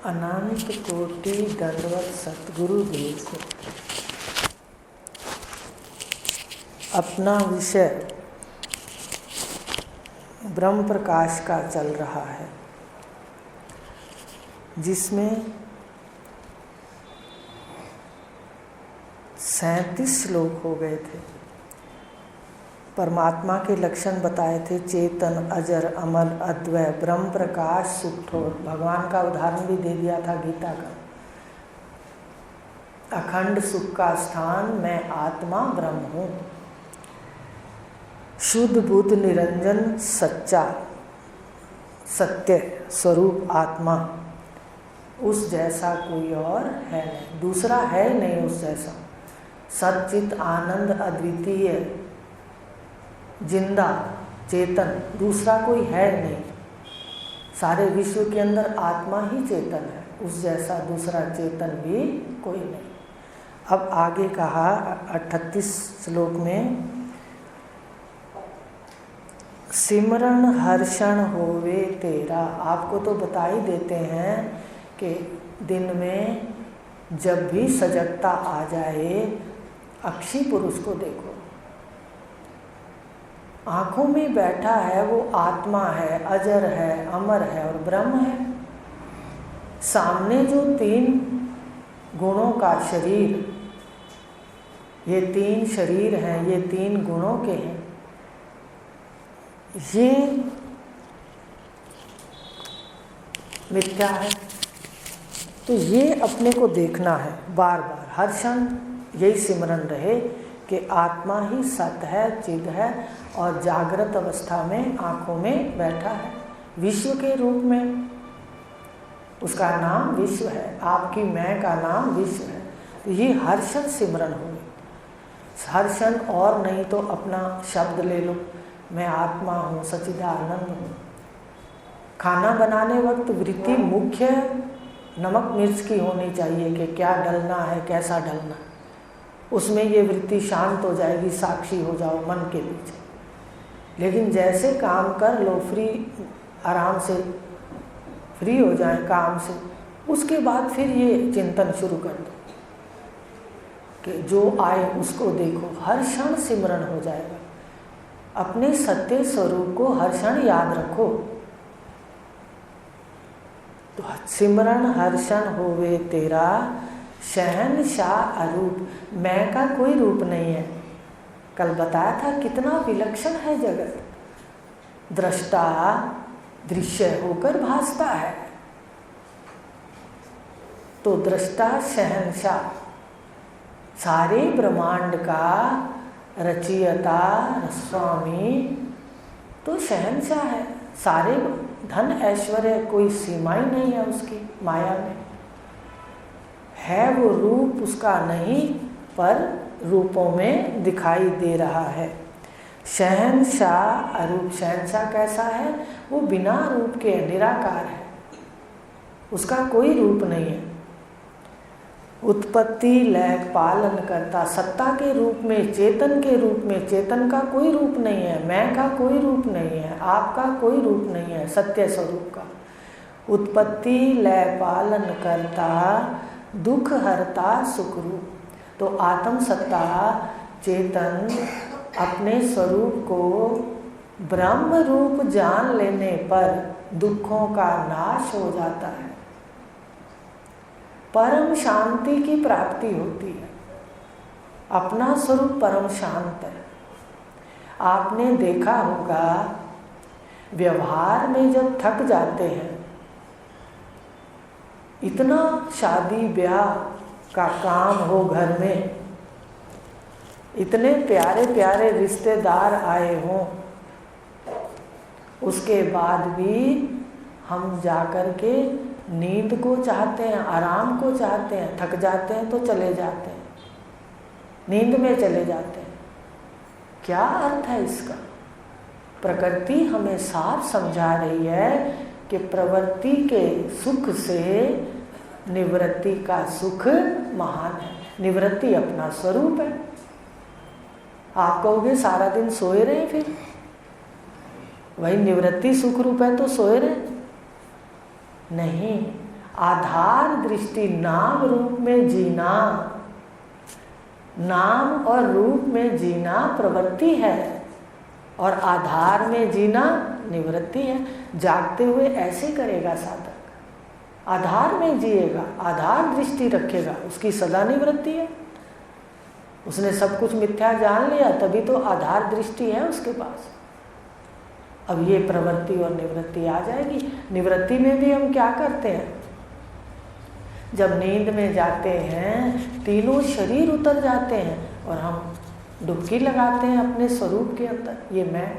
अनंत कोटि दंडवत सतगुरुदेव को। अपना विषय ब्रह्म प्रकाश का चल रहा है, जिसमें 37 श्लोक हो गए थे। परमात्मा के लक्षण बताए थे, चेतन, अजर, अमर, अद्वय, ब्रह्म प्रकाश, सुठोर। भगवान का उदाहरण भी दे दिया था गीता का, अखंड सुख का स्थान मैं आत्मा ब्रह्म हूँ। शुद्ध बुद्ध निरंजन सच्चा सत्य स्वरूप आत्मा, उस जैसा कोई और है नहीं, दूसरा है नहीं उस जैसा। सच्चित आनंद अद्वितीय जिंदा चेतन, दूसरा कोई है नहीं। सारे विश्व के अंदर आत्मा ही चेतन है, उस जैसा दूसरा चेतन भी कोई नहीं। अब आगे कहा 38 श्लोक में, सिमरन हर्षण होवे तेरा। आपको तो बता ही देते हैं कि दिन में जब भी सजगता आ जाए, अक्षी पुरुष को देखो, आँखों में बैठा है वो आत्मा है, अजर है, अमर है और ब्रह्म है। सामने जो 3 गुणों का शरीर, ये 3 शरीर हैं, ये 3 गुणों के हैं, ये मिथ्या है। तो ये अपने को देखना है बार बार, हर क्षण यही सिमरन रहे कि आत्मा ही सत है, चिद है और जागृत अवस्था में आँखों में बैठा है विश्व के रूप में। उसका नाम विश्व है, आपकी मैं का नाम विश्व है। तो ये हर क्षण सिमरन हो, हर क्षण। और नहीं तो अपना शब्द ले लो, मैं आत्मा हूँ, सच्चिदानंद हूँ। खाना बनाने वक्त वृत्ति मुख्य नमक मिर्च की होनी चाहिए कि क्या डलना है, कैसा डलना है। उसमें ये वृत्ति शांत हो जाएगी, साक्षी हो जाओ मन के पीछे। लेकिन जैसे काम कर लो, फ्री आराम से फ्री हो जाए काम से, उसके बाद फिर ये चिंतन शुरू कर दो कि जो आए उसको देखो। हर क्षण सिमरन हो जाएगा। अपने सत्य स्वरूप को हर क्षण याद रखो। तो सिमरन हर क्षण होवे तेरा, शहनशाह अरूप। मैं का कोई रूप नहीं है। कल बताया था कितना विलक्षण है जगत। दृष्टा दृश्य होकर भासता है, तो दृष्टा शहनशाह, सारे ब्रह्मांड का रचयिता स्वामी तो शहनशाह है। सारे धन ऐश्वर्य कोई सीमा ही नहीं है उसकी माया में। है वो रूप उसका नहीं, पर रूपों में दिखाई दे रहा है। शहनशाह अरूप। शहनशाह कैसा है? वो बिना रूप के निराकार है, उसका कोई रूप नहीं है। उत्पत्ति लय पालन करता, सत्ता के रूप में, चेतन के रूप में। चेतन का कोई रूप नहीं है, मैं का कोई रूप नहीं है, आपका कोई रूप नहीं है, सत्य स्वरूप का। उत्पत्ति लय पालन करता, दुख हरता सुख रूप। तो आत्म सत्ता चेतन अपने स्वरूप को ब्रह्म रूप जान लेने पर दुखों का नाश हो जाता है, परम शांति की प्राप्ति होती है। अपना स्वरूप परम शांत है। आपने देखा होगा व्यवहार में जब थक जाते हैं, इतना शादी ब्याह का काम हो घर में, इतने प्यारे प्यारे रिश्तेदार आए हों, उसके बाद भी हम जाकर के नींद को चाहते हैं, आराम को चाहते हैं। थक जाते हैं तो चले जाते हैं, नींद में चले जाते हैं। क्या अर्थ है इसका? प्रकृति हमें साफ समझा रही है कि प्रवृत्ति के सुख से निवृत्ति का सुख महान है। निवृत्ति अपना स्वरूप है। आप कहोगे सारा दिन सोए रहे, फिर वही निवृत्ति सुख रूप है तो सोए रहे। नहीं, आधार दृष्टि, नाम रूप में जीना, नाम और रूप में जीना प्रवृत्ति है और आधार में जीना निवृत्ति है। जागते हुए ऐसे करेगा साधक, आधार में जिएगा, आधार दृष्टि रखेगा, उसकी सदा निवृत्ति है। उसने सब कुछ मिथ्या जान लिया, तभी तो आधार दृष्टि है उसके पास। अब ये प्रवृत्ति और निवृत्ति आ जाएगी। निवृत्ति में भी हम क्या करते हैं, जब नींद में जाते हैं तीनों शरीर उतर जाते हैं और हम डुबकी लगाते हैं अपने स्वरूप के अंदर। ये मैं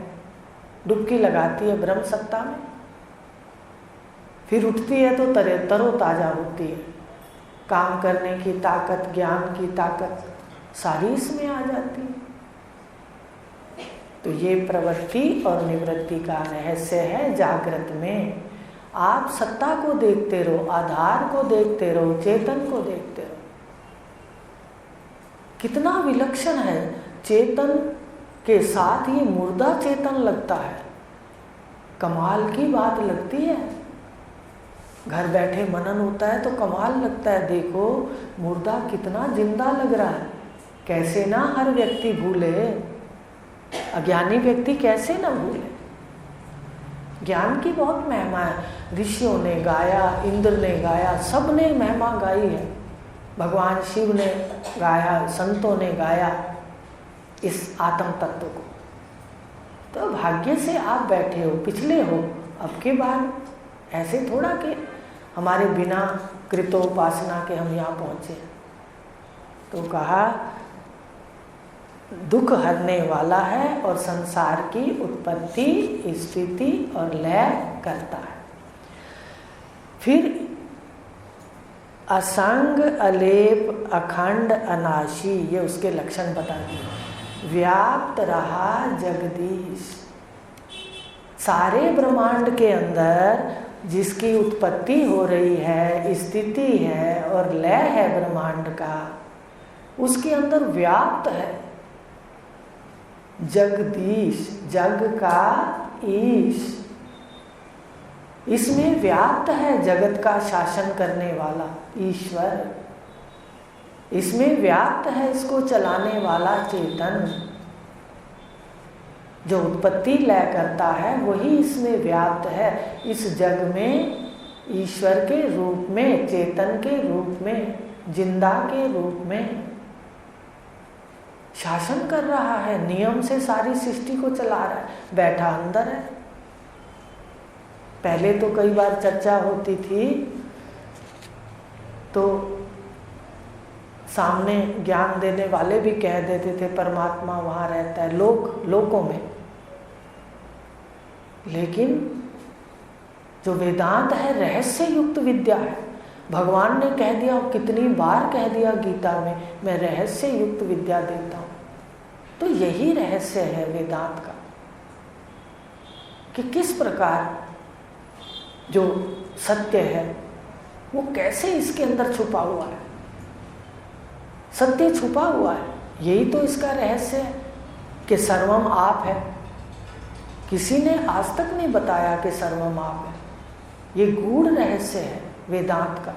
डुबकी लगाती है ब्रह्म सत्ता में, फिर उठती है तो तरोताजा होती है। काम करने की ताकत, ज्ञान की ताकत सारी इसमें आ जाती है। तो ये प्रवृत्ति और निवृत्ति का रहस्य है जागृत में। आप सत्ता को देखते रहो, आधार को देखते रहो, चेतन को देखते रहो। कितना विलक्षण है, चेतन के साथ ये मुर्दा चेतन लगता है। कमाल की बात लगती है। घर बैठे मनन होता है तो कमाल लगता है, देखो मुर्दा कितना जिंदा लग रहा है। कैसे ना हर व्यक्ति भूले, अज्ञानी व्यक्ति कैसे ना भूले। ज्ञान की बहुत महिमा है। ऋषियों ने गाया, इंद्र ने गाया, सब ने महिमा गाई है। भगवान शिव ने गाया, संतों ने गाया इस आत्म तत्व को। तो भाग्य से आप बैठे हो, पिछले हो। अब के बाद ऐसे थोड़ा कि हमारे बिना कृतोपासना के हम यहाँ पहुँचे। तो कहा दुख हरने वाला है और संसार की उत्पत्ति, स्थिति और लय करता है। फिर असंग, अलेप, अखंड, अनाशी, ये उसके लक्षण बता दिए। व्याप्त रहा जगदीश, सारे ब्रह्मांड के अंदर जिसकी उत्पत्ति हो रही है, स्थिति है और लय है ब्रह्मांड का, उसके अंदर व्याप्त है। जगदीश, जग का ईश, इसमें व्याप्त है जगत का शासन करने वाला ईश्वर। इसमें व्याप्त है इसको चलाने वाला चेतन। जो उत्पत्ति लय करता है वही इसमें व्याप्त है। इस जग में ईश्वर के रूप में, चेतन के रूप में, जिंदा के रूप में शासन कर रहा है। नियम से सारी सृष्टि को चला रहा है, बैठा अंदर है। पहले तो कई बार चर्चा होती थी तो सामने ज्ञान देने वाले भी कह देते थे परमात्मा वहाँ रहता है, लोकों में। लेकिन जो वेदांत है रहस्य युक्त विद्या है। भगवान ने कह दिया, कितनी बार कह दिया गीता में, मैं रहस्य युक्त विद्या देता हूँ। तो यही रहस्य है वेदांत का कि किस प्रकार जो सत्य है वो कैसे इसके अंदर छुपा हुआ है। सत्य छुपा हुआ है, यही तो इसका रहस्य है कि सर्वम आप है। किसी ने आज तक नहीं बताया कि सर्वम आप है। ये गूढ़ रहस्य है वेदांत का।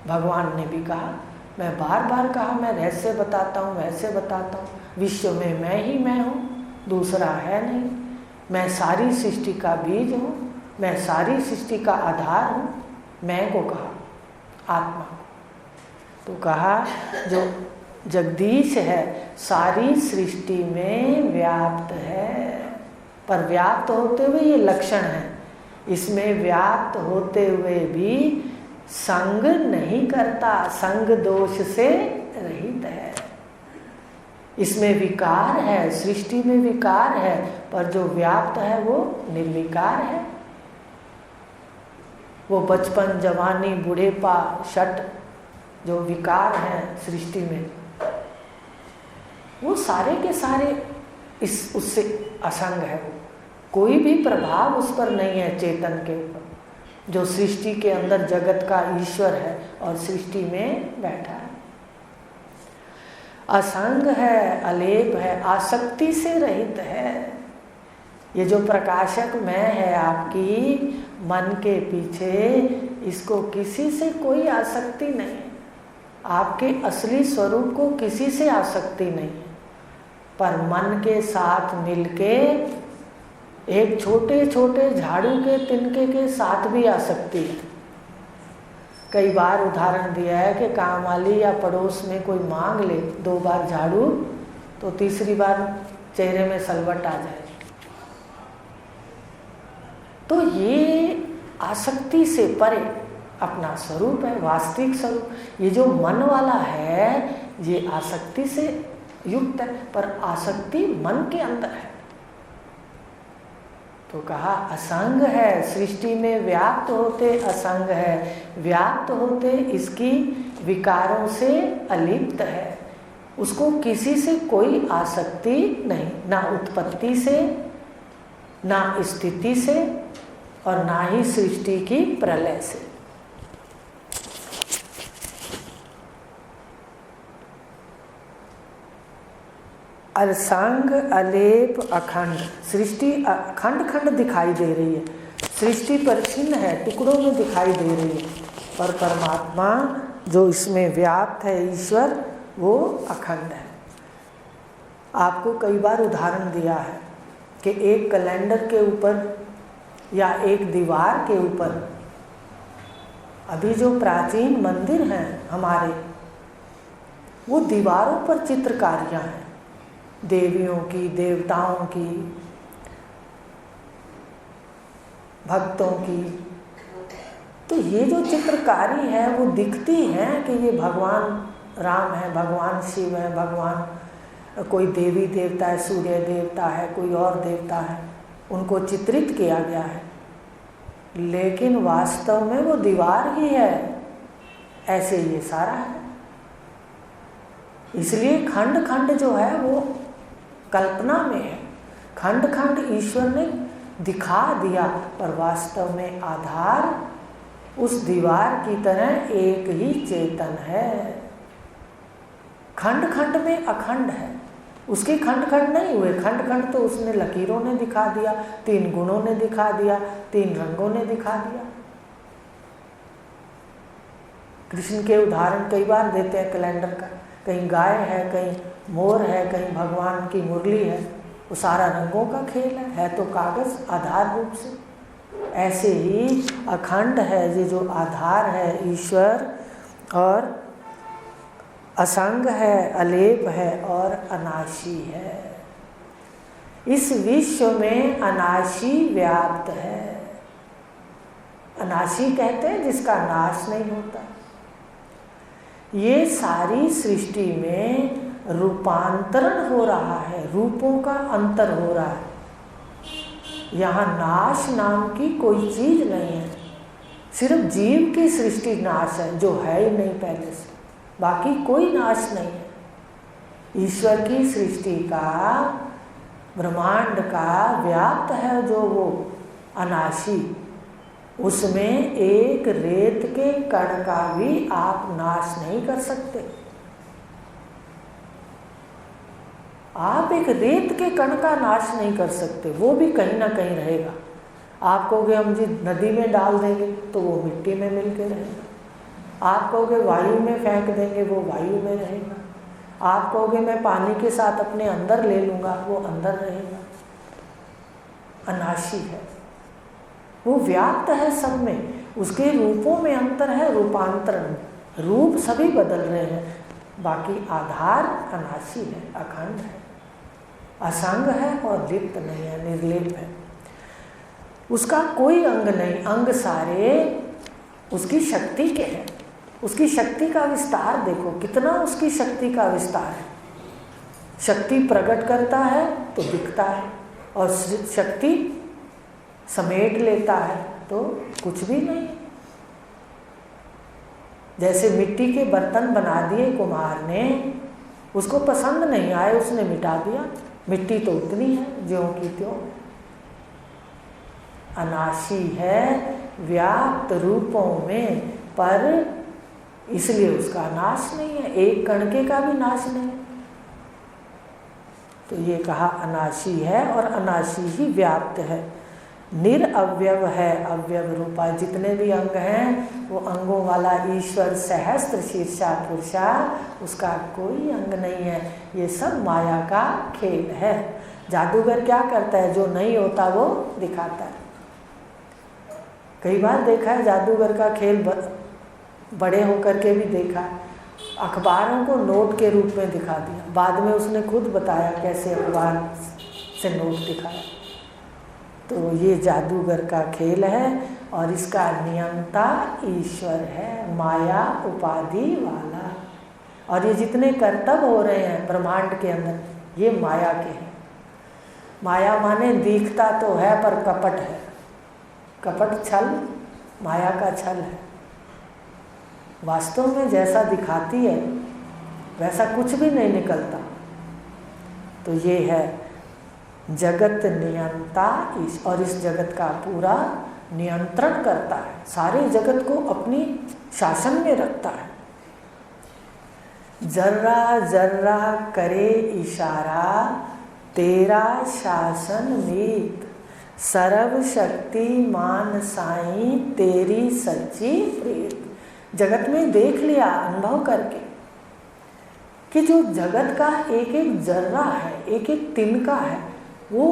भगवान ने भी कहा, मैं बार बार कहा, मैं रहस्य बताता हूँ, रहस्य बताता हूँ। विश्व में मैं ही मैं हूँ, दूसरा है नहीं। मैं सारी सृष्टि का बीज हूँ, मैं सारी सृष्टि का आधार हूँ। मैं को कहा, आत्मा को। तो कहा जो जगदीश है सारी सृष्टि में व्याप्त है, पर व्याप्त होते हुए ये लक्षण है, इसमें व्याप्त होते हुए भी संग नहीं करता, संग दोष से रहित है। इसमें विकार है, सृष्टि में विकार है, पर जो व्याप्त है वो निर्विकार है। वो बचपन, जवानी, बूढ़ेपा, शट जो विकार हैं सृष्टि में, वो सारे के सारे उससे असंग है। कोई भी प्रभाव उस पर नहीं है चेतन के ऊपर, जो सृष्टि के अंदर जगत का ईश्वर है और सृष्टि में बैठा है। असंग है, अलेप है, आसक्ति से रहित है। ये जो प्रकाशक मैं है आपकी मन के पीछे, इसको किसी से कोई आसक्ति नहीं, आपके असली स्वरूप को किसी से आसक्ति नहीं, पर मन के साथ मिलके एक छोटे छोटे झाड़ू के तिनके के साथ भी आसक्ति है। कई बार उदाहरण दिया है कि काम वाली या पड़ोस में कोई मांग ले 2 बार झाड़ू तो तीसरी बार चेहरे में सलवट आ जाए। तो ये आसक्ति से परे अपना स्वरूप है, वास्तविक स्वरूप। ये जो मन वाला है ये आसक्ति से युक्त है, पर आसक्ति मन के अंदर है। तो कहा असंग है, सृष्टि में व्याप्त होते असंग है, व्याप्त होते इसकी विकारों से अलिप्त है। उसको किसी से कोई आसक्ति नहीं, ना उत्पत्ति से, ना स्थिति से, और ना ही सृष्टि की प्रलय से। असंग, अलेप, अखंड। सृष्टि खंड खंड दिखाई दे रही है, सृष्टि परिच्छिन्न है, टुकड़ों में दिखाई दे रही है, पर परमात्मा जो इसमें व्याप्त है, ईश्वर, वो अखंड है। आपको कई बार उदाहरण दिया है कि एक कैलेंडर के ऊपर या एक दीवार के ऊपर, अभी जो प्राचीन मंदिर हैं हमारे, वो दीवारों पर चित्रकारियाँ हैं, देवियों की, देवताओं की, भक्तों की। तो ये जो चित्रकारी है वो दिखती है कि ये भगवान राम है, भगवान शिव है, भगवान कोई देवी देवता है, सूर्य देवता है, कोई और देवता है, उनको चित्रित किया गया है, लेकिन वास्तव में वो दीवार ही है। ऐसे ये सारा है। इसलिए खंड खंड जो है वो कल्पना में है, खंड खंड ईश्वर ने दिखा दिया, पर वास्तव में आधार उस दीवार की तरह एक ही चेतन है। खंड खंड में अखंड है, उसके खंड खंड नहीं हुए। खंड खंड तो उसने लकीरों ने दिखा दिया, 3 गुणों ने दिखा दिया, 3 रंगों ने दिखा दिया। कृष्ण के उदाहरण कई बार देते हैं कैलेंडर का, कहीं गाय है, कहीं मोर है, कहीं भगवान की मुरली है, वो सारा रंगों का खेल है तो कागज आधार रूप से। ऐसे ही अखंड है ये जो आधार है ईश्वर, और असंग है, अलेप है और अनाशी है। इस विश्व में अनाशी व्याप्त है। अनाशी कहते हैं जिसका नाश नहीं होता। ये सारी सृष्टि में रूपांतरण हो रहा है, रूपों का अंतर हो रहा है। यहाँ नाश नाम की कोई चीज नहीं है, सिर्फ जीव की सृष्टि नाश है जो है ही नहीं पहले से, बाकी कोई नाश नहीं है। ईश्वर की सृष्टि का, ब्रह्मांड का व्याप्त है जो वो अनाशी, उसमें एक रेत के कण का भी आप नाश नहीं कर सकते। आप एक रेत के कण का नाश नहीं कर सकते, वो भी कहीं ना कहीं रहेगा। आप कहोगे हम जी नदी में डाल देंगे तो वो मिट्टी में मिल के रहेगा। आप कहोगे वायु में फेंक देंगे, वो वायु में रहेगा। आप कहोगे मैं पानी के साथ अपने अंदर ले लूँगा, वो अंदर रहेगा। अनाशी है, वो व्याप्त है सब में, उसके रूपों में अंतर है, रूपांतरण, रूप सभी बदल रहे हैं, बाकी आधार अनाशी है, अखंड है, असंग है और लिप्त नहीं है, निर्लिप्त है। उसका कोई अंग नहीं, अंग सारे उसकी शक्ति के हैं। उसकी शक्ति का विस्तार देखो, कितना उसकी शक्ति का विस्तार है। शक्ति प्रकट करता है तो दिखता है, और शक्ति समेट लेता है तो कुछ भी नहीं। जैसे मिट्टी के बर्तन बना दिए कुम्हार ने, उसको पसंद नहीं आए, उसने मिटा दिया, मिट्टी तो उतनी है ज्यों की त्यों। अनाशी है, व्याप्त रूपों में, पर इसलिए उसका नाश नहीं है, एक कणके का भी नाश नहीं। तो ये कहा अनाशी है और अनाशी ही व्याप्त है। निरअवयव है, अवयव रूपा। जितने भी अंग हैं वो अंगों वाला ईश्वर सहस्त्र शीर्षा पुरुषा, उसका कोई अंग नहीं है। ये सब माया का खेल है। जादूगर क्या करता है? जो नहीं होता वो दिखाता है। कई बार देखा है जादूगर का खेल, बड़े होकर के भी देखा है। अखबारों को नोट के रूप में दिखा दिया, बाद में उसने खुद बताया कैसे अखबार से नोट दिखाया। तो ये जादूगर का खेल है और इसका नियंता ईश्वर है, माया उपाधि वाला। और ये जितने कर्तव्य हो रहे हैं ब्रह्मांड के अंदर, ये माया के हैं। माया माने दिखता तो है पर कपट है, कपट छल, माया का छल है। वास्तव में जैसा दिखाती है वैसा कुछ भी नहीं निकलता। तो ये है जगत नियंता और इस जगत का पूरा नियंत्रण करता है, सारे जगत को अपनी शासन में रखता है। जर्रा जर्रा करे इशारा, तेरा शासन मीत, सर्व शक्तिमान साईं तेरी सच्ची प्रीत। जगत में देख लिया अनुभव करके कि जो जगत का एक एक जर्रा है, एक एक तिनका है, वो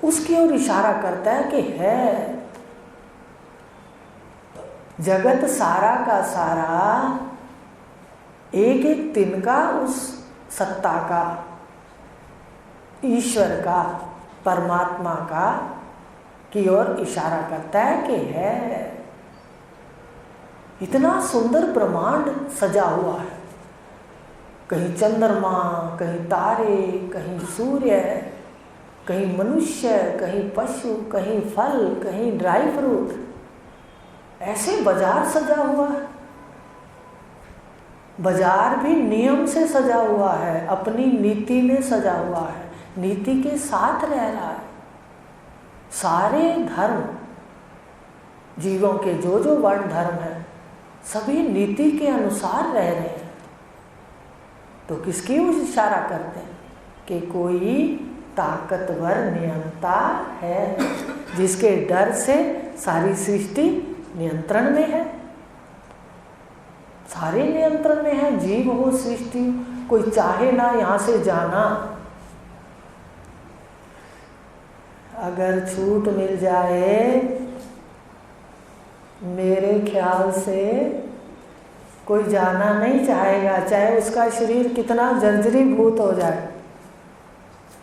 उसकी ओर इशारा करता है कि है। जगत सारा का सारा एक एक तिनका उस सत्ता का, ईश्वर का, परमात्मा का की ओर इशारा करता है कि है। इतना सुंदर ब्रह्मांड सजा हुआ है, कहीं चंद्रमा, कहीं तारे, कहीं सूर्य, कहीं मनुष्य, कहीं पशु, कहीं फल, कहीं ड्राई फ्रूट, ऐसे बाजार सजा हुआ है। बाजार भी नियम से सजा हुआ है, अपनी नीति में सजा हुआ है, नीति के साथ रह रहा है। सारे धर्म, जीवों के जो जो वर्ण धर्म है, सभी नीति के अनुसार रह रहे हैं। तो किसकी ओर इशारा करते हैं? कि कोई ताकतवर नियंता है, जिसके डर से सारी सृष्टि नियंत्रण में है। सारे नियंत्रण में है, जीव हो सृष्टि, कोई चाहे ना यहाँ से जाना। अगर छूट मिल जाए, मेरे ख्याल से कोई जाना नहीं चाहेगा, चाहे उसका शरीर कितना जर्जरीभूत हो जाए।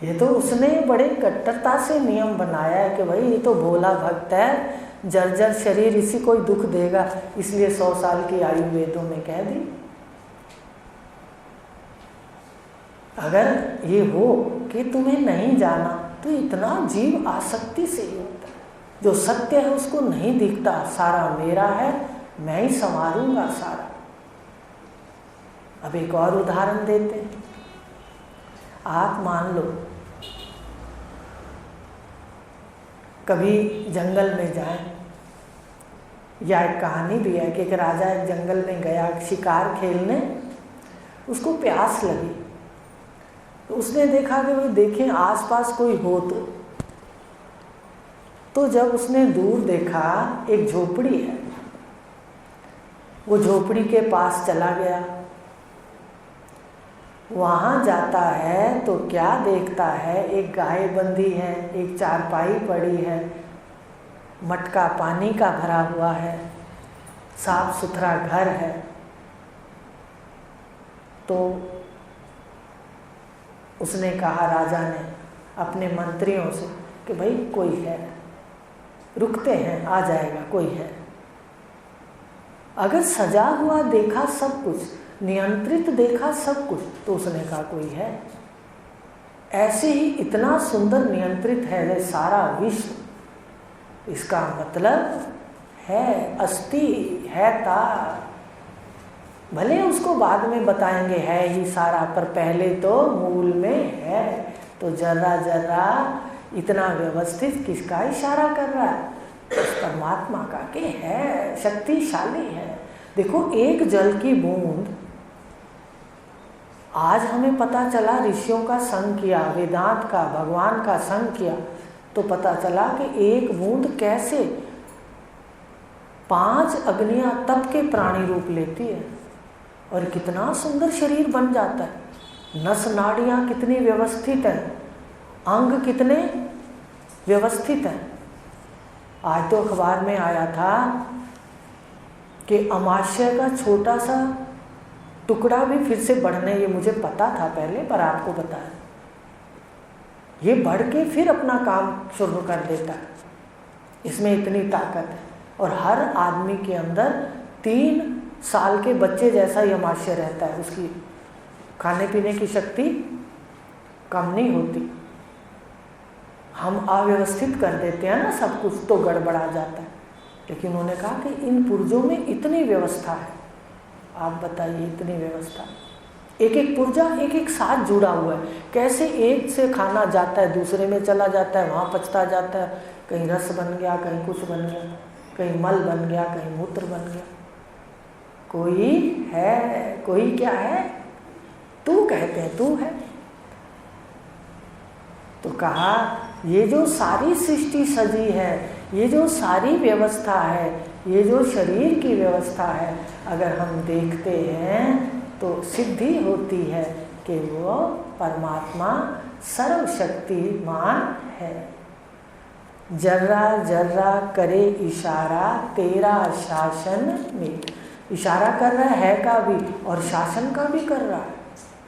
ये तो उसने बड़े कट्टरता से नियम बनाया है कि भाई ये तो भोला भक्त है, जर्जर शरीर इसी को ही दुख देगा, इसलिए 100 साल की आयु वेदों में कह दी। अगर ये हो कि तुम्हें नहीं जाना, तो इतना जीव आसक्ति से युक्त है। जो सत्य है उसको नहीं दिखता, सारा मेरा है, मैं ही संवारूंगा सारा। अब एक और उदाहरण देते हैं। आप मान लो कभी जंगल में जाएं, या एक कहानी भी है कि एक राजा एक जंगल में गया शिकार खेलने, उसको प्यास लगी, तो उसने देखा कि भाई देखें आसपास कोई हो। तो जब उसने दूर देखा एक झोपड़ी है, वो झोपड़ी के पास चला गया। वहाँ जाता है तो क्या देखता है, एक गाय बंधी है, एक चारपाई पड़ी है, मटका पानी का भरा हुआ है, साफ सुथरा घर है। तो उसने कहा, राजा ने अपने मंत्रियों से कि भाई कोई है, रुकते हैं, आ जाएगा, कोई है। अगर सजा हुआ देखा सब कुछ, नियंत्रित देखा सब कुछ, तो उसने कहा कोई है। ऐसे ही इतना सुंदर नियंत्रित है सारा विश्व, इसका मतलब है, अस्ति है, था। भले उसको बाद में बताएंगे है ही सारा, पर पहले तो मूल में है। तो जर्रा जर्रा इतना व्यवस्थित किसका इशारा कर रहा है? उस परमात्मा का कि है, शक्तिशाली है। देखो एक जल की बूंद, आज हमें पता चला ऋषियों का संग किया, वेदांत का, भगवान का संग किया, तो पता चला कि एक बूंद कैसे 5 अग्नियां तप के प्राणी रूप लेती है और कितना सुंदर शरीर बन जाता है। नस नाड़ियाँ कितनी व्यवस्थित हैं, अंग कितने व्यवस्थित हैं। आज तो अखबार में आया था कि अमाशय का छोटा सा टुकड़ा भी फिर से बढ़ने, ये मुझे पता था पहले पर आपको बताया, ये बढ़ के फिर अपना काम शुरू कर देता है। इसमें इतनी ताकत है और हर आदमी के अंदर 3 साल के बच्चे जैसा ही अमाशय रहता है। उसकी खाने पीने की शक्ति कम नहीं होती। हम अव्यवस्थित कर देते हैं ना सब कुछ, तो गड़बड़ा जाता है। लेकिन उन्होंने कहा कि इन पुर्जों में इतनी व्यवस्था है। आप बताइए, इतनी व्यवस्था, एक एक पुर्जा एक एक साथ जुड़ा हुआ है। कैसे एक से खाना जाता है दूसरे में चला जाता है, वहाँ पचता जाता है, कहीं रस बन गया, कहीं कुछ बन गया, कहीं मल बन गया, कहीं मूत्र बन गया। कोई है, कोई क्या है, तू कहते हैं तू है। तो कहा ये जो सारी सृष्टि सजी है, ये जो सारी व्यवस्था है, ये जो शरीर की व्यवस्था है, अगर हम देखते हैं तो सिद्धि होती है कि वो परमात्मा सर्वशक्तिमान है। जर्रा जर्रा करे इशारा तेरा शासन में। इशारा कर रहा है का भी और शासन का भी कर रहा है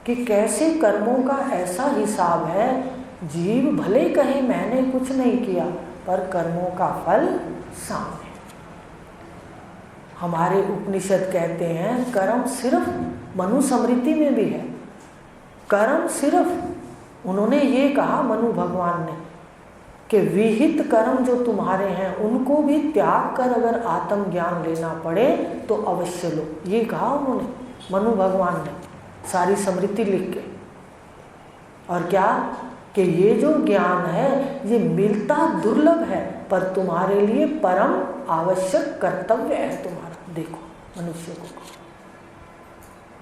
कि कैसे कर्मों का ऐसा हिसाब है। जीव भले कहे मैंने कुछ नहीं किया, पर कर्मों का फल सामने। हमारे उपनिषद कहते हैं कर्म सिर्फ मनुस्मृति में भी है। कर्म सिर्फ, उन्होंने ये कहा मनु भगवान ने कि विहित कर्म जो तुम्हारे हैं उनको भी त्याग कर अगर आत्मज्ञान लेना पड़े तो अवश्य लो। ये कहा उन्होंने, मनु भगवान ने, सारी स्मृति लिख के। और क्या कि ये जो ज्ञान है ये मिलता दुर्लभ है, पर तुम्हारे लिए परम आवश्यक कर्तव्य है तुम्हारा। देखो मनुष्य को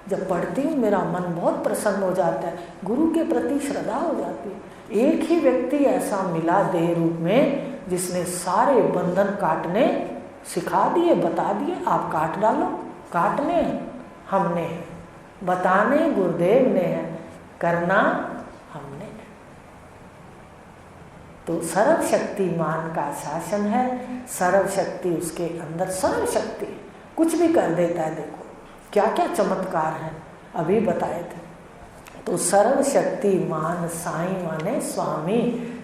जब पढ़ती हूँ मेरा मन बहुत प्रसन्न हो जाता है, गुरु के प्रति श्रद्धा हो जाती है। एक ही व्यक्ति ऐसा मिला देह रूप में जिसने सारे बंधन काटने सिखा दिए, बता दिए, आप काट डालो। काटने हमने हैं, बताने गुरुदेव ने है, करना हमने है। तो सर्वशक्तिमान का शासन है, सर्वशक्ति उसके अंदर, सर्वशक्ति कुछ भी कर देता है। देखो क्या क्या चमत्कार हैं, अभी बताए थे। तो सर्वशक्तिमान साईं माने स्वामी,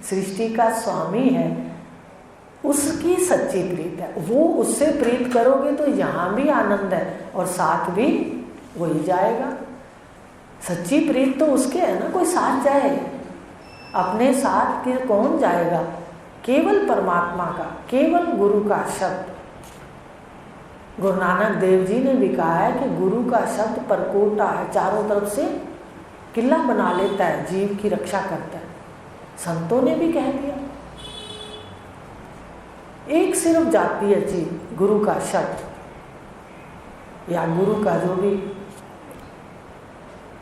सृष्टि का स्वामी है, उसकी सच्ची प्रीत है। वो उससे प्रीत करोगे तो यहाँ भी आनंद है और साथ भी वही जाएगा। सच्ची प्रीत तो उसके है ना, कोई साथ जाए, अपने साथ के कौन जाएगा? केवल परमात्मा का, केवल गुरु का शब्द। गुरु नानक देव जी ने भी कहा है कि गुरु का शब्द परकोटा है, चारों तरफ से किला बना लेता है, जीव की रक्षा करता है। संतों ने भी कह दिया। एक सिर्फ जाती है जीव, गुरु का शब्द या गुरु का जो भी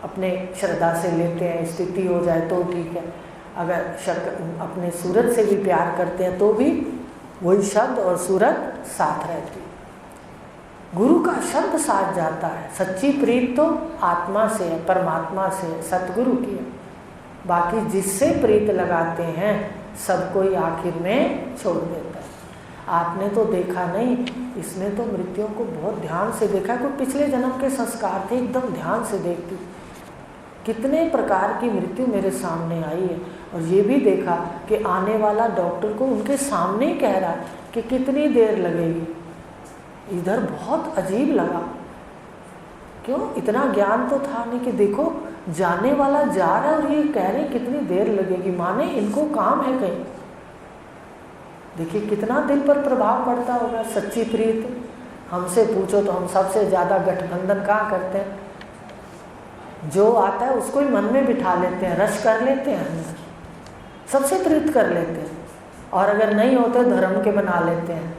अपने श्रद्धा से लेते हैं, स्थिति हो जाए तो ठीक है। अगर अपने सूरत से भी प्यार करते हैं तो भी वही शब्द और सूरत साथ रहती है। गुरु का शब्द साथ जाता है। सच्ची प्रीत तो आत्मा से है, परमात्मा से है, सतगुरु की है। बाकी जिससे प्रीत लगाते हैं सबको ही आखिर में छोड़ देता है। आपने तो देखा नहीं, इसने तो मृत्यु को बहुत ध्यान से देखा। कोई पिछले जन्म के संस्कार थे, एकदम ध्यान से देखती। कितने प्रकार की मृत्यु मेरे सामने आई है। और ये भी देखा कि आने वाला डॉक्टर को उनके सामने कह रहा है कि कितनी देर लगेगी। इधर बहुत अजीब लगा। क्यों? इतना ज्ञान तो था नहीं कि देखो जाने वाला जा रहा है और ये कह रहे कितनी देर लगेगी, माने इनको काम है कहीं। देखिए कितना दिल पर प्रभाव पड़ता होगा सच्ची प्रीत। हमसे पूछो तो हम सबसे ज़्यादा गठबंधन कहाँ करते हैं? जो आता है उसको ही मन में बिठा लेते हैं, रश कर लेते हैं, अंदर सबसे प्रीत कर लेते हैं। और अगर नहीं होते धर्म के बना लेते हैं।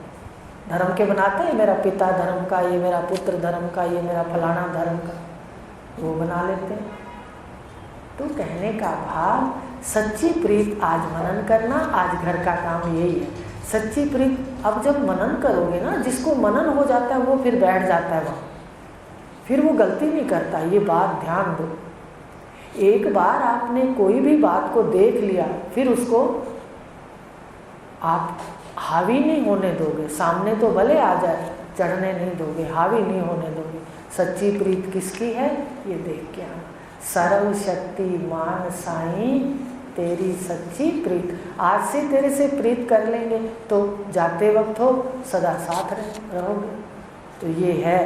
धर्म के बनाते हैं, मेरा पिता धर्म का, ये मेरा पुत्र धर्म का, ये मेरा फलाना धर्म का, वो बना लेते हैं। तो कहने का भाव सच्ची प्रीत आज मनन करना, आज घर का काम यही है। सच्ची प्रीत अब जब मनन करोगे ना, जिसको मनन हो जाता है वो फिर बैठ जाता है वहाँ, फिर वो गलती नहीं करता। ये बात ध्यान दो, एक बार आपने कोई भी बात को देख लिया, फिर उसको आप हावी नहीं होने दोगे। सामने तो भले आ जाए, चढ़ने नहीं दोगे, हावी नहीं होने दोगे। सच्ची प्रीत किसकी है ये देख के आना। सर्वशक्तिमान साईं तेरी सच्ची प्रीत, आज से तेरे से प्रीत कर लेंगे तो जाते वक्त हो सदा साथ रहोगे। तो ये है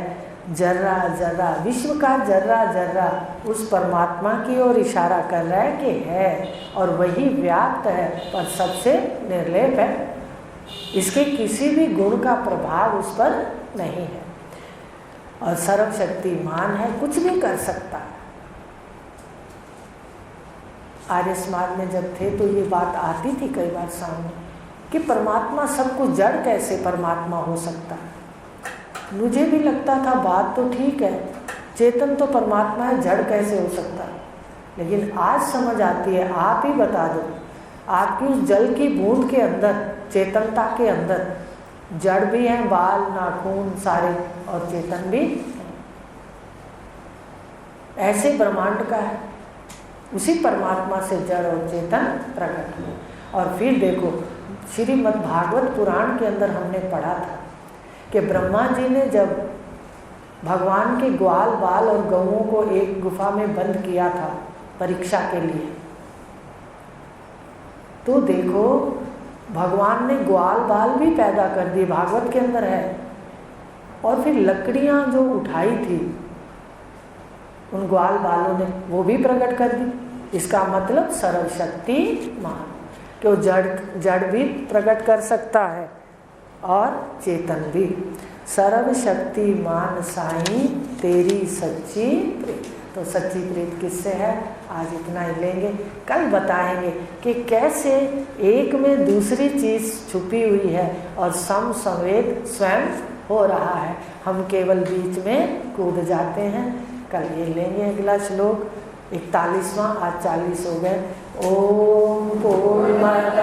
जर्रा जर्रा, विश्व का जर्रा जर्रा उस परमात्मा की ओर इशारा कर रहा है कि है, और वही व्याप्त है पर सबसे निर्लेप है। इसके किसी भी गुण का प्रभाव उस पर नहीं है, और सर्वशक्तिमान है, कुछ भी कर सकता है। आर्य समाज में जब थे तो ये बात आती थी कई बार सामने कि परमात्मा सब कुछ, जड़ कैसे परमात्मा हो सकता है। मुझे भी लगता था बात तो ठीक है, चेतन तो परमात्मा है, जड़ कैसे हो सकता है। लेकिन आज समझ आती है, आप ही बता दो, आपकी उस जल की बूंद के अंदर, चेतनता के अंदर जड़ भी है, बाल नाखून सारे, और चेतन भी ऐसे ब्रह्मांड का है। उसी परमात्मा से जड़ और चेतन प्रकट हुए। और फिर देखो श्रीमद् भागवत पुराण के अंदर हमने पढ़ा था कि ब्रह्मा जी ने जब भगवान के ग्वाल बाल और गौओं को एक गुफा में बंद किया था परीक्षा के लिए, तो देखो भगवान ने ग्वाल बाल भी पैदा कर दिए, भागवत के अंदर है। और फिर लकड़ियां जो उठाई थी उन ग्वाल बालों ने वो भी प्रकट कर दी। इसका मतलब सर्वशक्तिमान, कि वो जड़ भी प्रकट कर सकता है और चेतन भी। सर्वशक्तिमान साईं तेरी सच्ची प्रीत। तो सच्ची प्रीत किससे है, आज इतना ही लेंगे। कल बताएंगे कि कैसे एक में दूसरी चीज़ छुपी हुई है और समवेत स्वयं हो रहा है, हम केवल बीच में कूद जाते हैं। कल ये लेंगे अगला श्लोक 41वां, आज 40 हो गए। ओम पूर्णमद